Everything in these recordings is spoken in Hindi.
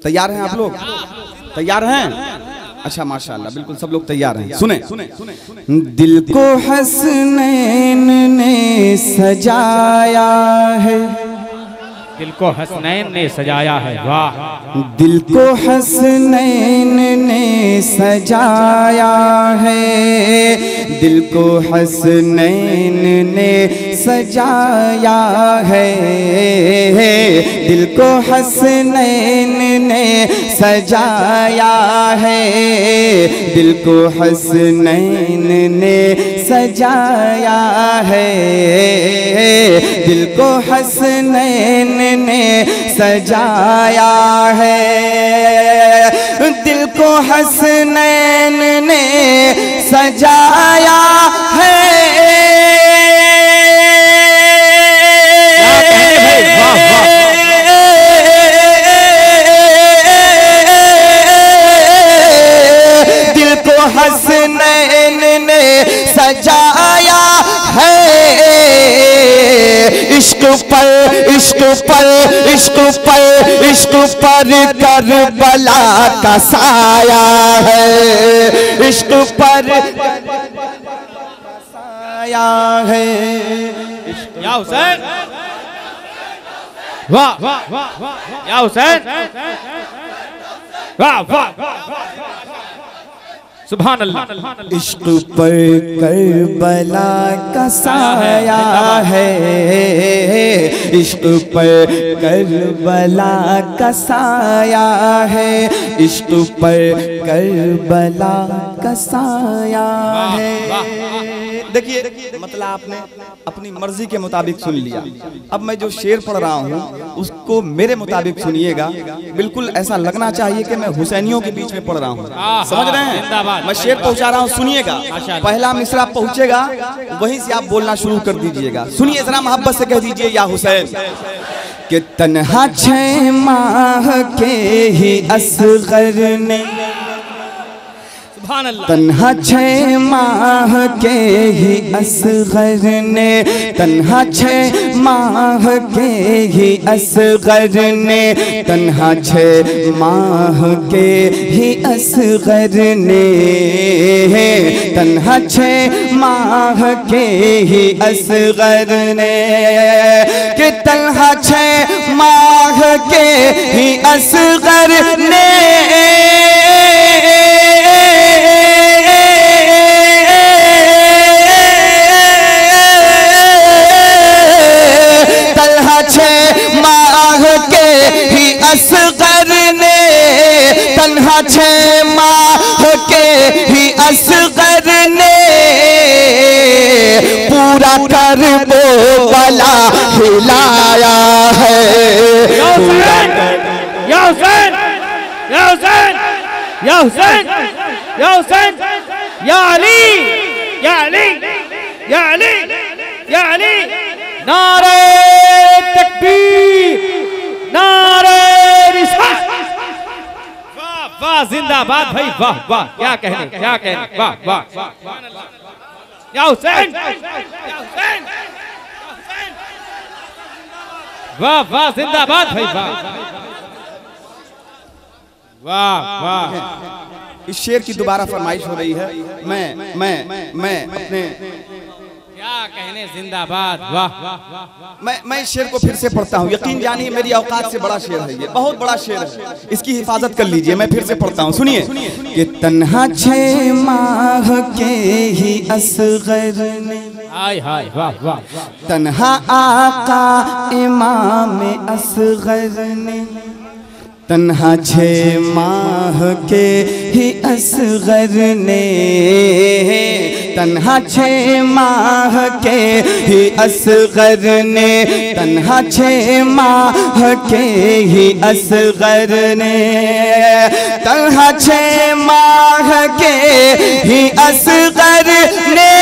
तैयार हैं आप लोग? तैयार हैं? अच्छा माशाल्लाह, बिल्कुल सब लोग तैयार हैं। सुने, दिल को हसनैन ने सजाया है, दिल को हसनैन ने सजाया है। वाह, दिल को हसनैन ने सजाया है, दिल को हसनैन ने सजाया है, दिल को हसनैन ने सजाया है, दिल को हसनैन ने सजाया है, दिल को हसनैन ने सजाया है, दिल को हसनैन ने सजाया है। दिल को हसनैन ने सजाया है, इश्क पर इश्क पर इश्क पर इश्क पर करबला का साया है, इश्क पर साया है। या हुसैन, वाह वाह वाह, या हुसैन, वाह वाह, सुभान अल्लाह। इश्क पर करबला का साया है, इश्क पर करबला का साया है, इश्क पर करबला का साया है। देखिए मतलब आपने अपनी मर्जी के मुताबिक सुन लिया। अब मैं जो शेर पढ़ रहा हूँ उसको मेरे मुताबिक सुनिएगा। बिल्कुल ऐसा लगना चाहिए कि मैं हुसैनियों के बीच में पढ़ रहा हूँ। समझ रहे हैं? मैं शेर पहुँचा रहा हूँ, सुनिएगा। पहला मिसरा पहुँचेगा, वहीं से आप बोलना शुरू कर दीजिएगा। सुनिए जरा, मोहब्बत से कह दीजिए या हुसैन। कि तन्हा 6 माह के ही असगर ने, तन्हा 6 माह के ही असगर ने, तन्हा 6 माह के ही असगर ने, तन्हा 6 माह के ही असगर ने, तन्हा 6 माह के ही असगर ने, कि तन्हा 6 माह के ही असगर ने, असगर ने, तन्हा 6 माह के ही असगर ने, पूरा कर वो बला हिलाया है। या हुसैन, या हुसैन, या हुसैन, या हुसैन, या हुसैन, या अली, या अली, या अली, या अली, नारे तकबीर, नारे रिसालत। वाह वाह, जिंदाबाद भाई, वाह वाह, क्या कहने, क्या कहने, वाह वाह, या हुसैन, वाह वाह, जिंदाबाद भाई, वाह वाह वाह। इस शेर की दोबारा फरमाइश हो रही है। मैं अपने क्या कहने, जिंदाबाद, वाह। मैं इस शेर को फिर से पढ़ता हूँ। यकीन जानिए मेरी औकात से बड़ा शेर है ये, बहुत बड़ा शेर है। इसकी हिफाजत कर लीजिए। मैं फिर से पढ़ता हूँ, सुनिए। कि तन्हा 6 माह के ही असगर ने, हाय हाय, वाह वाह, तन्हा आका इमाम असगर ने, तन्हा 6 माह के ही असगर ने, तन्हा 6 माह के ही असगर ने, तन्हा 6 माह के ही असगर ने, तन्हा 6 माह के ही असगर ने,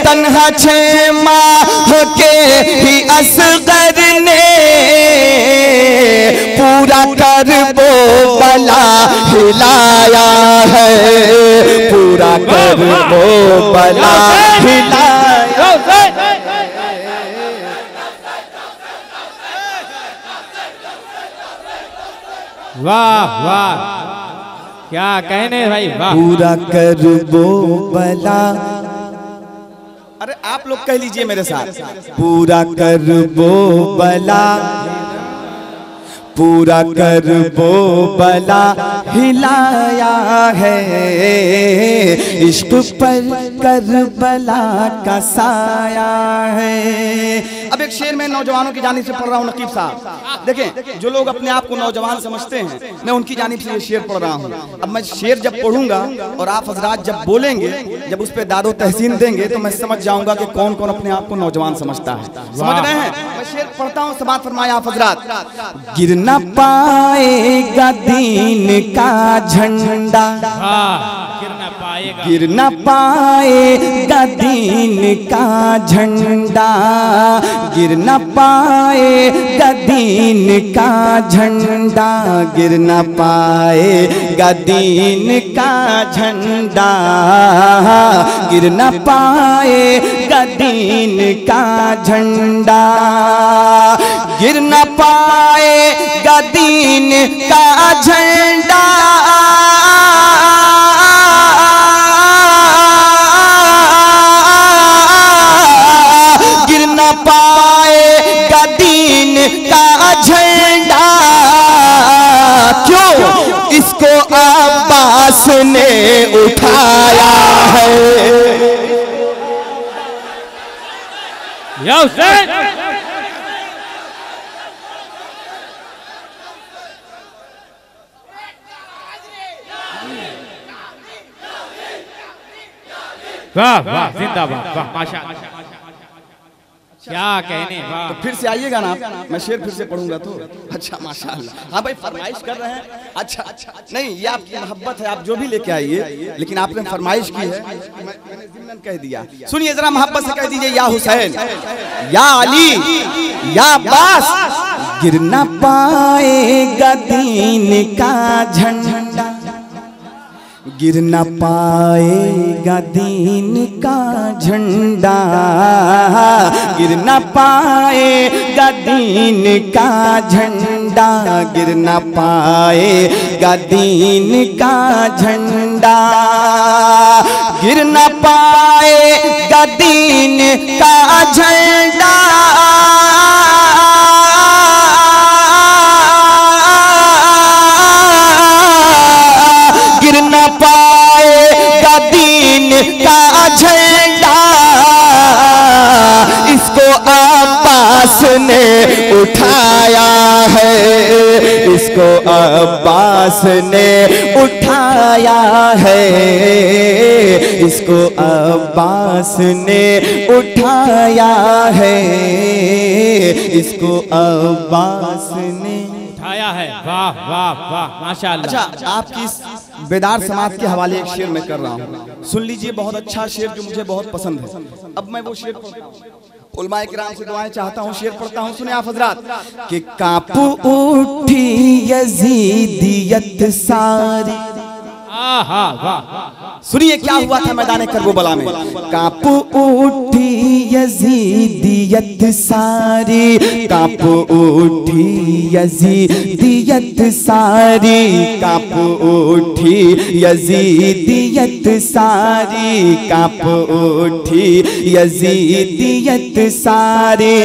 तन्हा 6 माह के ही असगर ने, पूरा कर वो बला हिलाया है, पूरा कर वो बला हिलाया वाह वाह, क्या कहने भाई, वाह। पूरा कर वो बला, अरे आप लोग कह लीजिए मेरे साथ, पूरा कर वो बला, पूरा कर वो बला हिलाया है, इश्क पर करबला का साया है। अब एक शेर में नौजवानों की जानिब से पढ़ रहा हूँ नकीब साहब। देखें, जो लोग अपने आप को नौजवान समझते हैं, मैं उनकी जानिब से ये शेर पढ़ रहा हूँ। अब मैं शेर जब पढ़ूंगा और आप हजरात जब बोलेंगे, जब उस पर दादो तहसीन देंगे, तो मैं समझ जाऊंगा कि कौन कौन अपने आप को नौजवान समझता है। समझ रहे हैं? मैं शेर पढ़ता हूँ, समात फरमाए आप हजरात। गिर न पाएगा दीन का झंडा, गिर न पाएगा दीन का झंडा, गिर न पाएगा दीन का झंडा, गिर न पाएगा दीन का झंडा, गिर न पाएगा दीन का झंडा, गिर न पाएगा दीन का झंडा, गिर न पाएगा दीन का झंडा, क्यों? इसको अब्बास ने उठाया है। या हुसैन, वाह वाह, जिंदाबाद, वाह माशाअल्लाह, क्या कहने, वाह। तो फिर से आइएगा ना, मैं शेर फिर से पढ़ूंगा तो। अच्छा माशाअल्लाह, हाँ भाई फरमाइश कर रहे हैं। अच्छा अच्छा, नहीं ये आपकी मोहब्बत है, आप जो भी लेके आइए, लेकिन आपने फरमाइश की है, मैंने ज़िम्मन कह दिया। सुनिए जरा, मोहब्बत से कह दीजिए, या हुसैन, या अली, या अब्बास। गिर न पाएगा दीन का झंडा, गिर न पाएगा दीन का झंडा, गिर न पाएगा दीन का झंडा, गिर न पाएगा दीन का झंडा, गिर न पाएगा दीन का झंडा, गिर न पाएगा दीन का झंडा, इसको अब्बास ने उठाया है, इसको अब्बास ने उठाया है, इसको अब्बास ने उठाया है, इसको अब्बास ने उठाया है। वाह वाह वाह, माशाअल्लाह। अच्छा, आपकी इस बेदार समाज के हवाले एक शेर मैं कर रहा हूँ, सुन लीजिए। बहुत अच्छा शेर जो मुझे बहुत पसंद है। अब मैं वो शेर उलमाए किराम से दुआएं चाहता हूँ, शेर पढ़ता हूँ, सुने आप हजरात। कि कांप उठी यजीदियत सारी, सुनिए क्या हुआ था मैदान करबला में। कांप उठी यजीदियत सारी, कांप उठी यजीदियत सारी, कांप उठी यजीदियत सारी, कांप उठी यजीदियत सारी,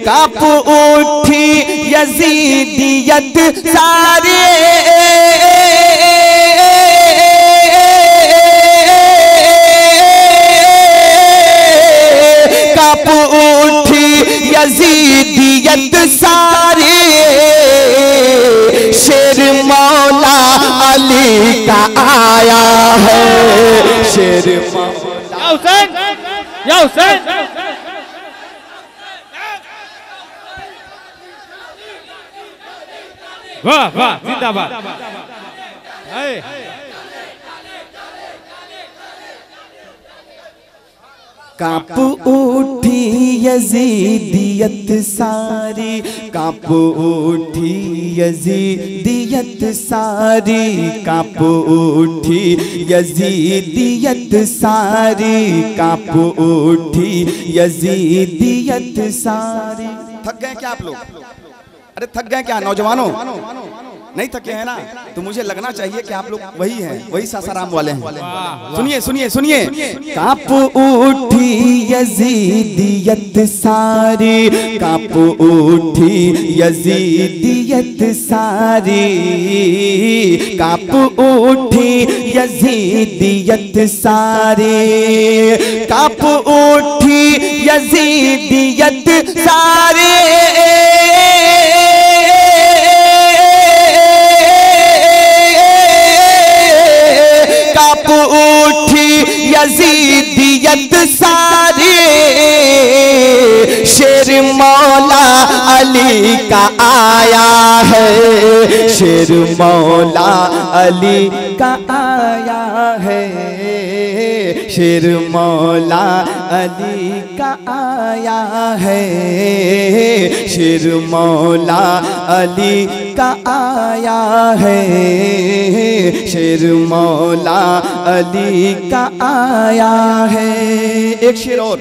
कांप उठी यजीदियत सारी, कांप उठी यजीदियत सारी, शेर मौला अली का आया है, शेर मौला। या हुसैन, या हुसैन, वाह वाह, जिंदाबाद। कांप उठी यजीदियत सारी, कांप उठी यजीदियत सारी, कांप उठी यजीदियत सारी, कांप उठी यजीदियत सारी। थक गए क्या आप लोग? अरे थक गए क्या नौजवानों? नहीं थके हैं ना, तो मुझे लगना चाहिए कि आप लोग वही हैं, वही सासाराम वाले हैं। सुनिए सुनिए सुनिए। कांप उठी यजीदियत सारी, कांप उठी यजीदियत सारी, कांप उठी यजीदियत सारी, कांप उठी यजीदियत सारी, कांप उठी यजीदियत सारी, शेर मौला अली का आया है, शेर मौला अली का आया है, शेर मौला अली का आया है, शेर मौला अली का आया है, शेर मौला अली का आया है। एक शेर और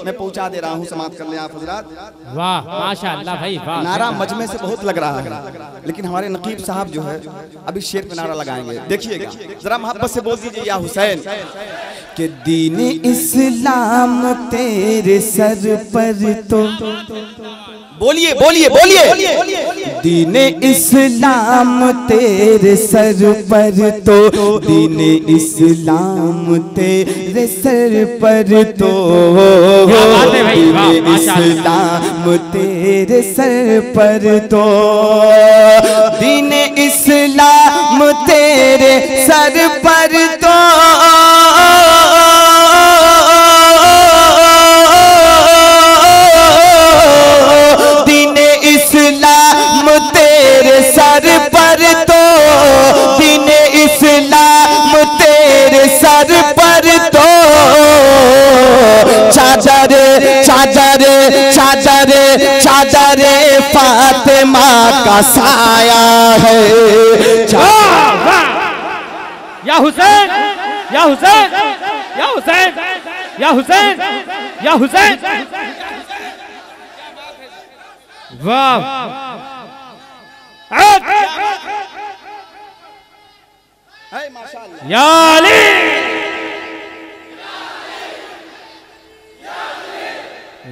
मैं पहुंचा दे रहा हूं, समाप्त कर लें आप हजरात। वाह माशाअल्लाह भाई वाह। नारा मजमे से बहुत लग रहा है, लेकिन हमारे नकीब साहब जो है अभी शेर पे नारा लगाएंगे, देखिएगा जरा मोहब्बत से बोल दीजिए या हुसैन। कि दीन इस्लाम तेरे सर पर तो, बोलिए बोलिए बोलिए, दीन इस्लाम तेरे सर पर तो, दीन इस्लाम तेरे सर पर तो, दीन इस्लाम तेरे सर पर तो, दीन इस्लाम तेरे सर पर तो, दीन इस्लाम तेरे सर पर तो, दीन इस्लाम तेरे सर पर तो, चादर चादर चादर चादर फातिमा का साया है। या हुसैन या हुसैन या हुसैन या हुसैन या हुसैन, वाह या अली,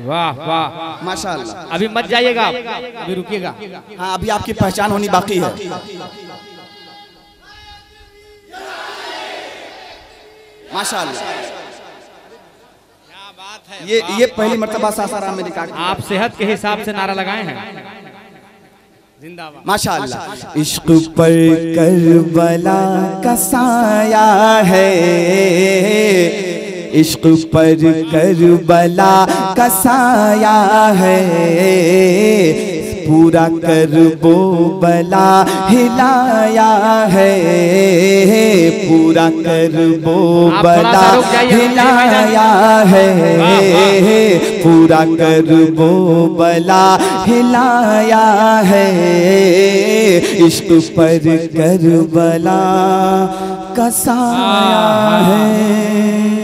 वाह वाह माशाअल्लाह। अभी मत जाइएगा, अभी रुकिएगा। हाँ अभी आपकी पहचान होनी बाकी है। माशाअल्लाह ये पहली मर्तबा सासाराम में निकाह। आप सेहत के हिसाब से नारा लगाए हैं। जिंदाबाद माशाअल्लाह। इश्क पर करबला का साया है, इश्क पर करबला का साया है, पूरा करबो बला हिलाया है, पूरा करबो बला हिलाया है, पूरा करबो बला हिलाया है, इश्क पर करबला का साया है।